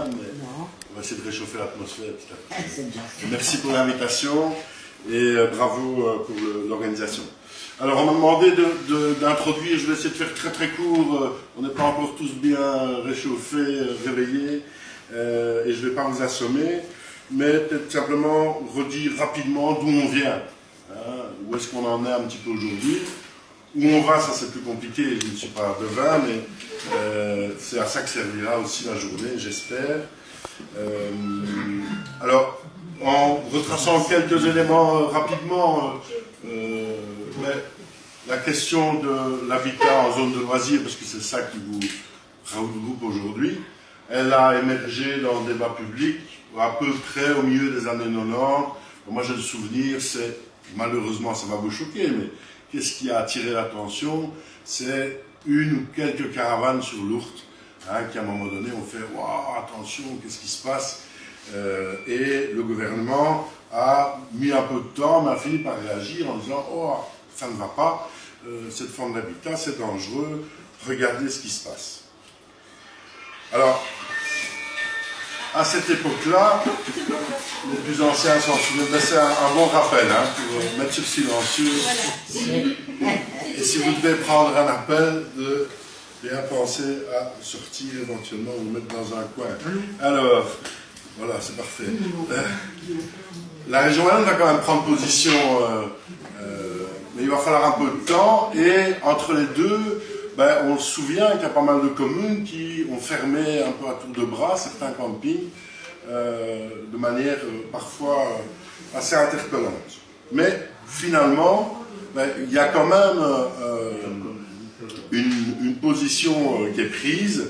même, mais on va essayer de réchauffer l'atmosphère petit à petit. Merci pour l'invitation et bravo pour l'organisation. Alors, on m'a demandé d'introduire, je vais essayer de faire très très court, on n'est pas encore tous bien réchauffés, réveillés, et je ne vais pas vous assommer, mais peut-être simplement redire rapidement d'où on vient, hein, où est-ce qu'on en est un petit peu aujourd'hui. Où on va, ça c'est plus compliqué, je ne suis pas devin, mais c'est à ça que servira aussi la journée, j'espère. Alors, en retraçant quelques éléments rapidement, la question de l'habitat en zone de loisirs, parce que c'est ça qui vous regroupe aujourd'hui, elle a émergé dans le débat public à peu près au milieu des années 90. Moi j'ai le souvenir, c'est, malheureusement ça va vous choquer, mais qu'est-ce qui a attiré l'attention? C'est une ou quelques caravanes sur l'Ourthe, hein, qui à un moment donné ont fait « Waouh, attention, qu'est-ce qui se passe ?» Et le gouvernement a mis un peu de temps, mais a fini par réagir en disant « Oh, ça ne va pas, cette forme d'habitat, c'est dangereux, regardez ce qui se passe. » Alors, à cette époque-là, les plus anciens s'en souviennent, mais c'est un bon rappel, hein, pour mettre sur silencieux. Et si vous devez prendre un appel, de bien penser à sortir éventuellement, vous mettre dans un coin. Alors, voilà, c'est parfait. La région Wallonne va quand même prendre position, mais il va falloir un peu de temps, et entre les deux, on se souvient qu'il y a pas mal de communes qui ont fermé un peu à tour de bras certains campings de manière parfois assez interpellante. Mais finalement, il y a quand même une position qui est prise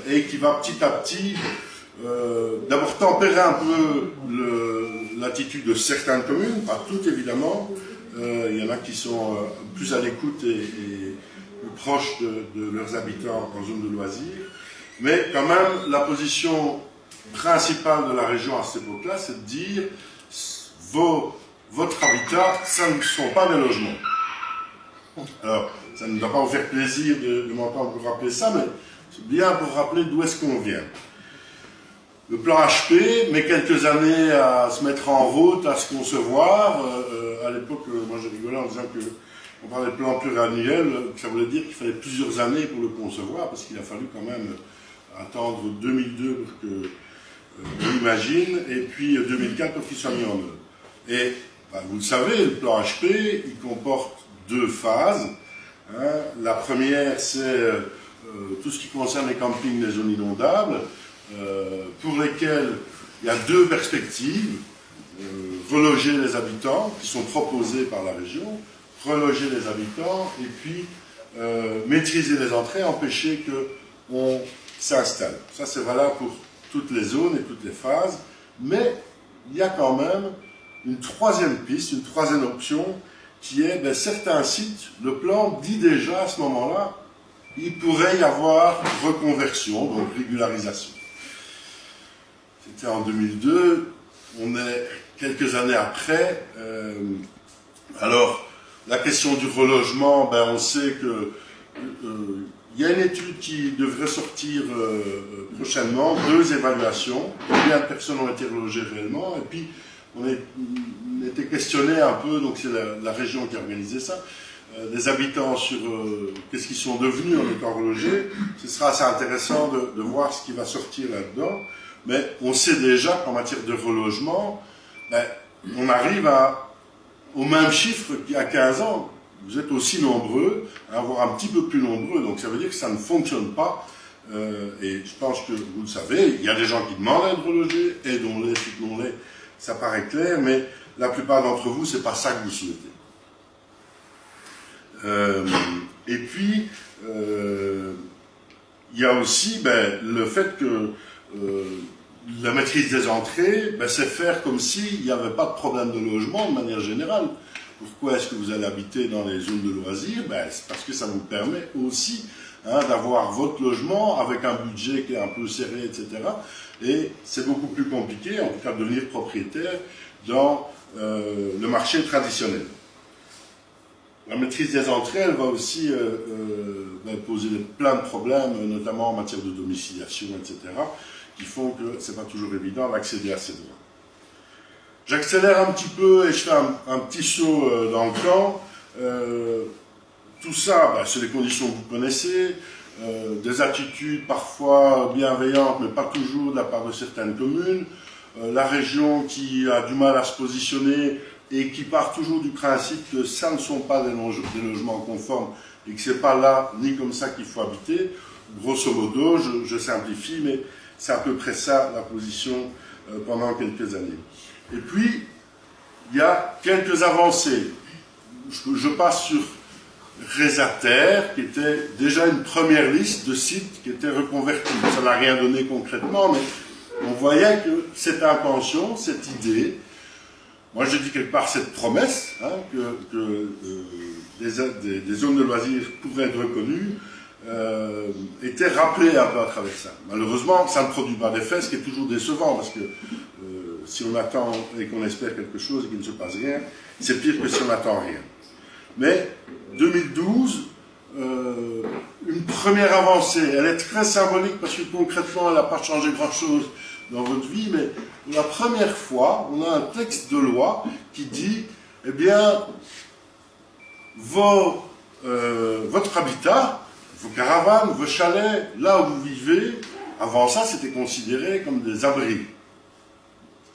et qui va petit à petit d'abord tempérer un peu l'attitude de certaines communes, pas toutes évidemment. Il y en a qui sont plus à l'écoute et plus proches de leurs habitants en zone de loisirs, mais quand même la position principale de la région à cette époque-là, c'est de dire votre habitat, ça ne sont pas des logements. Alors, ça ne doit pas vous faire plaisir de m'entendre vous rappeler ça, mais c'est bien pour rappeler d'où est-ce qu'on vient. Le plan HP met quelques années à se mettre en route, à se concevoir. À l'époque, moi j'ai rigolé en disant que on parlait de plan pluriannuel, ça voulait dire qu'il fallait plusieurs années pour le concevoir, parce qu'il a fallu quand même attendre 2002 pour qu'on l'imagine, et puis 2004 pour qu'il soit mis en œuvre. Et vous le savez, le plan HP, il comporte deux phases. Hein. La première, c'est tout ce qui concerne les campings des zones inondables, pour lesquels il y a deux perspectives. Reloger les habitants, qui sont proposés par la région, reloger les habitants, et puis maîtriser les entrées, empêcher qu'on s'installe. Ça, c'est valable pour toutes les zones et toutes les phases, mais il y a quand même une troisième piste, une troisième option, qui est certains sites, le plan dit déjà à ce moment-là, il pourrait y avoir reconversion, donc régularisation. C'était en 2002, on est quelques années après. Alors, la question du relogement, on sait que il y a une étude qui devrait sortir prochainement, deux évaluations, combien de personnes ont été relogées réellement, et puis on était questionné un peu, donc c'est la région qui a organisé ça, des habitants sur qu'est-ce qu'ils sont devenus en étant relogés. Ce sera assez intéressant de voir ce qui va sortir là-dedans, mais on sait déjà qu'en matière de relogement, on arrive au même chiffre qu'il y a 15 ans. Vous êtes aussi nombreux, voire un petit peu plus nombreux, donc ça veut dire que ça ne fonctionne pas. Et je pense que vous le savez, il y a des gens qui demandent à être relogés, aidons-les, soutenons-les, ça paraît clair, mais la plupart d'entre vous, c'est pas ça que vous souhaitez. Et puis, il y a aussi le fait que la maîtrise des entrées, c'est faire comme s'il n'y avait pas de problème de logement de manière générale. Pourquoi est-ce que vous allez habiter dans les zones de loisirs? C'est parce que ça vous permet aussi d'avoir votre logement avec un budget qui est un peu serré, etc. Et c'est beaucoup plus compliqué, en tout cas, de devenir propriétaire dans le marché traditionnel. La maîtrise des entrées, elle va aussi poser plein de problèmes, notamment en matière de domiciliation, etc. qui font que ce n'est pas toujours évident d'accéder à ces droits. J'accélère un petit peu et je fais un petit saut dans le temps. Tout ça, c'est les conditions que vous connaissez, des attitudes parfois bienveillantes, mais pas toujours de la part de certaines communes, la région qui a du mal à se positionner et qui part toujours du principe que ça ne sont pas des logements conformes et que ce n'est pas là ni comme ça qu'il faut habiter. Grosso modo, je simplifie, mais c'est à peu près ça la position pendant quelques années. Et puis, il y a quelques avancées. Je passe sur Résater, qui était déjà une première liste de sites qui étaient reconvertis. Ça n'a rien donné concrètement, mais on voyait que cette intention, cette idée, moi je dis quelque part cette promesse, hein, que des zones de loisirs pourraient être reconnues, était rappelée un peu à travers ça. Malheureusement, ça ne produit pas d'effet, ce qui est toujours décevant, parce que si on attend et qu'on espère quelque chose et qu'il ne se passe rien, c'est pire que si on n'attend rien. Mais 2012, une première avancée, elle est très symbolique parce que concrètement, elle n'a pas changé grand-chose dans votre vie, mais pour la première fois, on a un texte de loi qui dit, eh bien, votre habitat, vos caravanes, vos chalets, là où vous vivez, avant ça, c'était considéré comme des abris.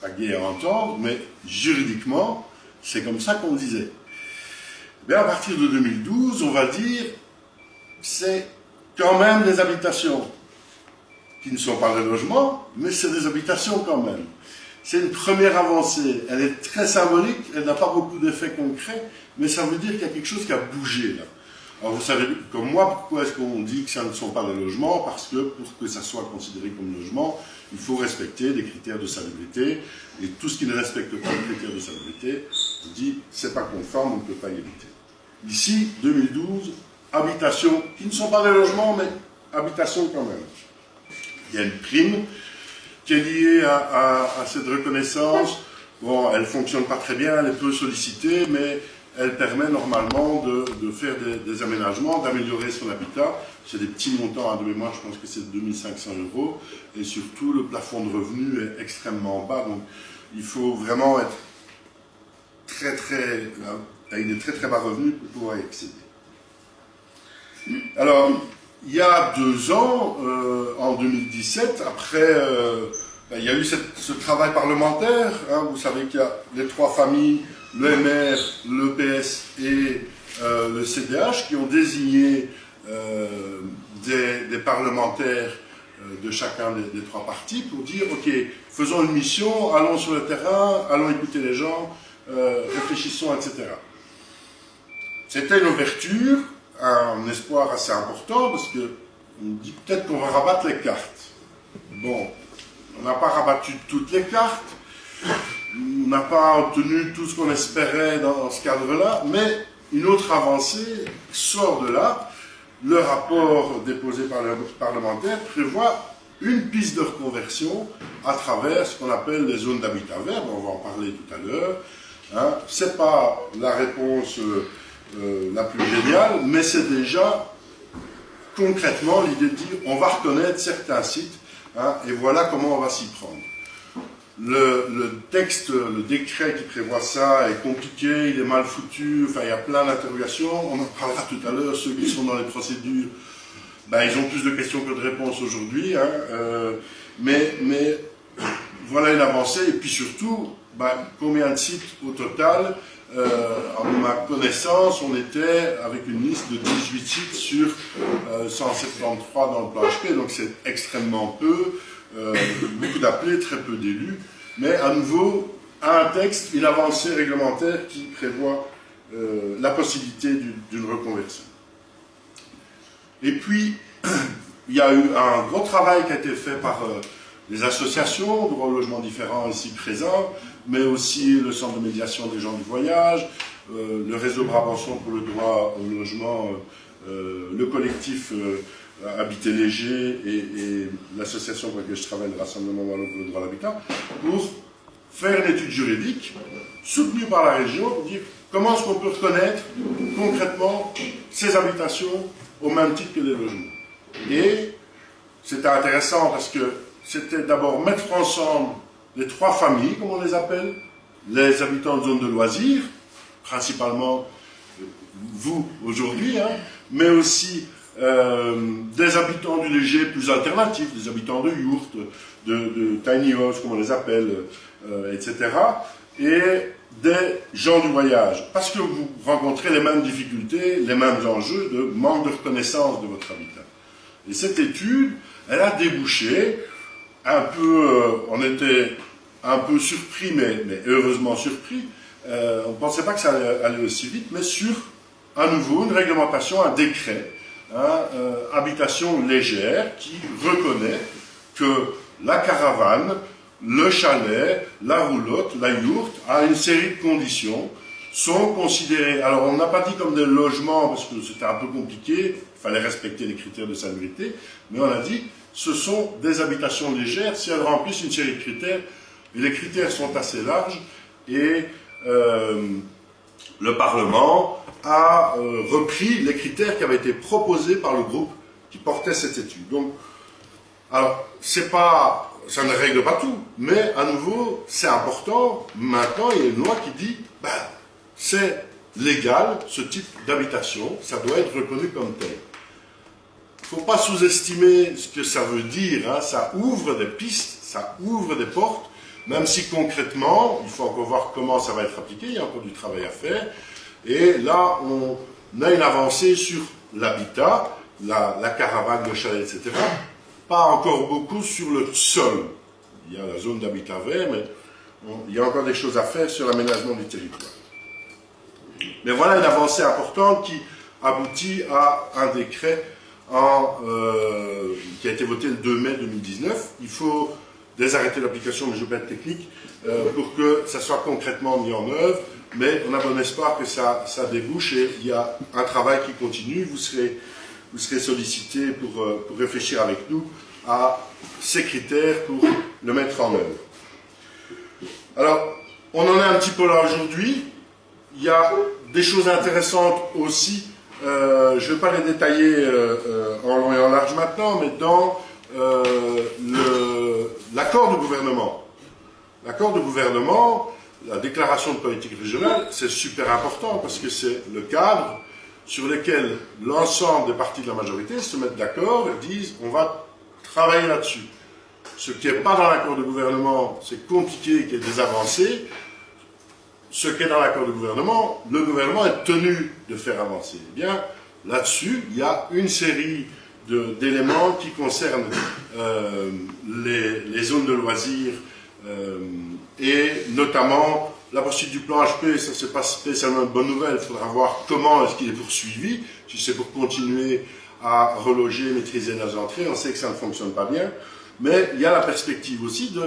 Pas gai à entendre, mais juridiquement, c'est comme ça qu'on disait. Mais à partir de 2012, on va dire, c'est quand même des habitations qui ne sont pas des logements, mais c'est des habitations quand même. C'est une première avancée. Elle est très symbolique, elle n'a pas beaucoup d'effets concrets, mais ça veut dire qu'il y a quelque chose qui a bougé là. Alors vous savez, comme moi, pourquoi est-ce qu'on dit que ça ne sont pas des logements? Parce que pour que ça soit considéré comme logement, il faut respecter des critères de salubrité, et tout ce qui ne respecte pas les critères de salubrité, on dit c'est pas conforme, on ne peut pas y éviter. Ici, 2012, habitations qui ne sont pas des logements, mais habitations quand même. Il y a une prime qui est liée à cette reconnaissance. Bon, elle ne fonctionne pas très bien, elle est peu sollicitée, mais elle permet normalement de faire des aménagements, d'améliorer son habitat. C'est des petits montants, de mémoire, je pense que c'est 2500 €. Et surtout, le plafond de revenus est extrêmement bas. Donc, il faut vraiment être avec des très très bas revenus pour pouvoir y accéder. Alors, il y a 2 ans, en 2017, après, il y a eu ce travail parlementaire. Hein, vous savez qu'il y a les 3 familles, le MR, le PS et le CDH, qui ont désigné des parlementaires de chacun des 3 partis pour dire, ok, faisons une mission, allons sur le terrain, allons écouter les gens, réfléchissons, etc. C'était une ouverture, un espoir assez important, parce qu'on dit peut-être qu'on va rabattre les cartes. Bon, on n'a pas rabattu toutes les cartes, on n'a pas obtenu tout ce qu'on espérait dans ce cadre-là, mais une autre avancée sort de là. Le rapport déposé par les parlementaires prévoit une piste de reconversion à travers ce qu'on appelle les zones d'habitat vert. On va en parler tout à l'heure. Hein. Ce n'est pas la réponse la plus géniale, mais c'est déjà concrètement l'idée de dire on va reconnaître certains sites, hein, et voilà comment on va s'y prendre. Le texte, le décret qui prévoit ça est compliqué, il est mal foutu, enfin il y a plein d'interrogations, on en parlera tout à l'heure, ceux qui sont dans les procédures, ils ont plus de questions que de réponses aujourd'hui, hein, mais voilà une avancée, et puis surtout, combien de sites au total? À ma connaissance, on était avec une liste de 18 sites sur 173 dans le plan HP, donc c'est extrêmement peu. Beaucoup d'appelés, très peu d'élus, mais à nouveau, un texte, une avancée réglementaire qui prévoit la possibilité d'une reconversion. Et puis, il y a eu un gros travail qui a été fait par les associations, droit au logement différent ici présents, mais aussi le centre de médiation des gens du voyage, le réseau Brabançon pour le droit au logement, le collectif Habiter Léger et l'association pour laquelle je travaille, le Rassemblement Wallon pour le droit à l'habitat, pour faire une étude juridique soutenue par la région pour dire comment est-ce qu'on peut reconnaître concrètement ces habitations au même titre que les logements. Et c'était intéressant parce que c'était d'abord mettre ensemble les trois familles, comme on les appelle, les habitants de zones de loisirs, principalement vous aujourd'hui, hein, mais aussi des habitants du léger plus alternatif, des habitants de yurt, de tiny house, comme on les appelle, etc. Et des gens du voyage, parce que vous rencontrez les mêmes difficultés, les mêmes enjeux de manque de reconnaissance de votre habitat. Et cette étude, elle a débouché un peu, on était un peu surpris, mais heureusement surpris, on ne pensait pas que ça allait aller aussi vite, mais sur, à nouveau, une réglementation, un décret, habitation légère, qui reconnaît que la caravane, le chalet, la roulotte, la yourte, à une série de conditions, sont considérés, alors on n'a pas dit comme des logements, parce que c'était un peu compliqué, il fallait respecter les critères de salubrité, mais on a dit, ce sont des habitations légères si elles remplissent une série de critères, et les critères sont assez larges, et le Parlement a repris les critères qui avaient été proposés par le groupe qui portait cette étude. Donc, alors, c'est pas, ça ne règle pas tout, mais à nouveau, c'est important. Maintenant, il y a une loi qui dit, ben, c'est légal, ce type d'habitation, ça doit être reconnu comme tel. Il ne faut pas sous-estimer ce que ça veut dire, hein. Ça ouvre des pistes, ça ouvre des portes, même si concrètement, il faut encore voir comment ça va être appliqué, il y a encore du travail à faire. Et là, on a une avancée sur l'habitat, la caravane, le chalet, etc. Pas encore beaucoup sur le sol. Il y a la zone d'habitat vert, mais il y a encore des choses à faire sur l'aménagement du territoire. Mais voilà une avancée importante qui aboutit à un décret qui a été voté le 2 mai 2019. Il faut des arrêtés d'application, mais je ne vais pas être technique, pour que ça soit concrètement mis en œuvre. Mais on a bon espoir que ça débouche et il y a un travail qui continue. Vous serez sollicité pour réfléchir avec nous à ces critères pour le mettre en œuvre. Alors, on en est un petit peu là aujourd'hui. Il y a des choses intéressantes aussi. Je ne vais pas les détailler en long et en large maintenant, mais dans l'accord de gouvernement. L'accord de gouvernement, la déclaration de politique régionale, c'est super important parce que c'est le cadre sur lequel l'ensemble des partis de la majorité se mettent d'accord et disent on va travailler là-dessus. Ce qui n'est pas dans l'accord de gouvernement, c'est compliqué, qu'il y ait des avancées. Ce qui est dans l'accord de gouvernement, le gouvernement est tenu de faire avancer. Eh bien, là-dessus, il y a une série d'éléments qui concernent les zones de loisirs et notamment la poursuite du plan HP. Ça, c'est pas spécialement une bonne nouvelle. Il faudra voir comment est-ce qu'il est poursuivi. Si c'est pour continuer à reloger, maîtriser les entrées, on sait que ça ne fonctionne pas bien. Mais il y a la perspective aussi de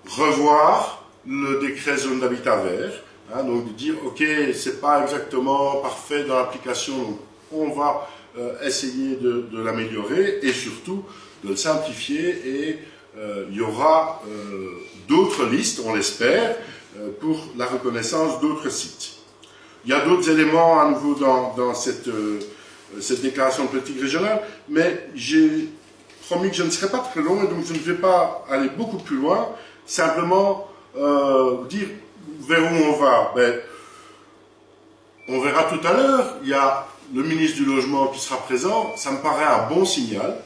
revoir le décret zone d'habitat vert, hein, donc de dire ok, c'est pas exactement parfait dans l'application, donc on va essayer de l'améliorer et surtout de le simplifier et il y aura d'autres listes, on l'espère, pour la reconnaissance d'autres sites. Il y a d'autres éléments à nouveau dans cette déclaration de politique régionale, mais j'ai promis que je ne serai pas très long et donc je ne vais pas aller beaucoup plus loin, simplement dire vers où on va. Ben, on verra tout à l'heure, il y a le ministre du Logement qui sera présent, ça me paraît un bon signal.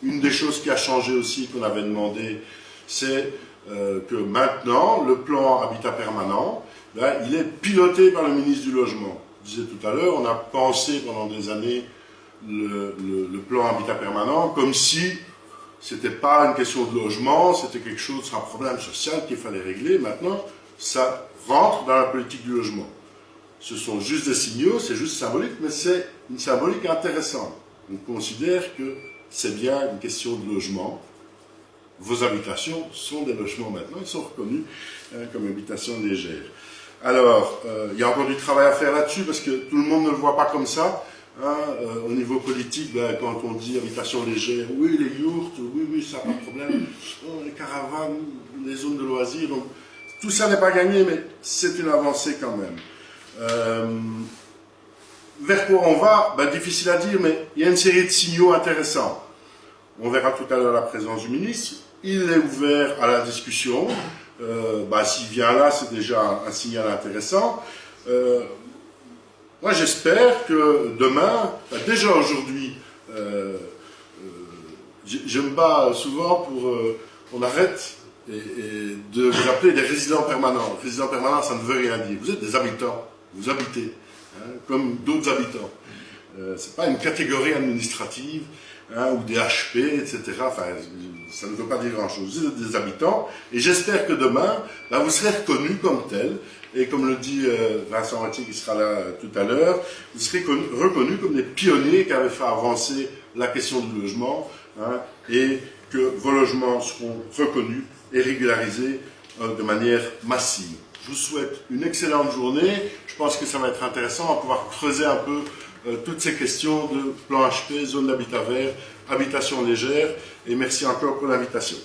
Une des choses qui a changé aussi, qu'on avait demandé, c'est que maintenant, le plan Habitat Permanent, ben, il est piloté par le ministre du Logement. Je disais tout à l'heure, on a pensé pendant des années le plan Habitat Permanent comme si c'était pas une question de logement, c'était quelque chose, un problème social qu'il fallait régler. Maintenant, ça rentre dans la politique du logement. Ce sont juste des signaux, c'est juste symbolique, mais c'est une symbolique intéressante. On considère que c'est bien une question de logement. Vos habitations sont des logements maintenant, ils sont reconnus comme habitations légères. Alors, il y a encore du travail à faire là-dessus, parce que tout le monde ne le voit pas comme ça. Hein, au niveau politique, ben, quand on dit habitation légère, oui, les yourtes, oui, ça pas de problème, les caravanes, les zones de loisirs, donc tout ça n'est pas gagné, mais c'est une avancée quand même. Vers quoi on va, ben, difficile à dire, mais il y a une série de signaux intéressants. On verra tout à l'heure la présence du ministre. il est ouvert à la discussion. S'il vient là, c'est déjà un signal intéressant. Moi, j'espère que demain, déjà aujourd'hui, je me bats souvent pour qu'on arrête de vous appeler des résidents permanents. Résidents permanents, ça ne veut rien dire. Vous êtes des habitants, vous habitez, hein, comme d'autres habitants. Ce n'est pas une catégorie administrative, hein, ou des HP, etc. Enfin, ça ne veut pas dire grand-chose. Vous êtes des habitants, et j'espère que demain, vous serez reconnus comme tels, et comme le dit Vincent Retier, qui sera là tout à l'heure, vous serez reconnus comme des pionniers qui avaient fait avancer la question du logement, hein, et que vos logements seront reconnus et régularisés de manière massive. Je vous souhaite une excellente journée. Je pense que ça va être intéressant. On va pouvoir creuser un peu toutes ces questions de plan HP, zone d'habitat vert, habitation légère. Et merci encore pour l'invitation.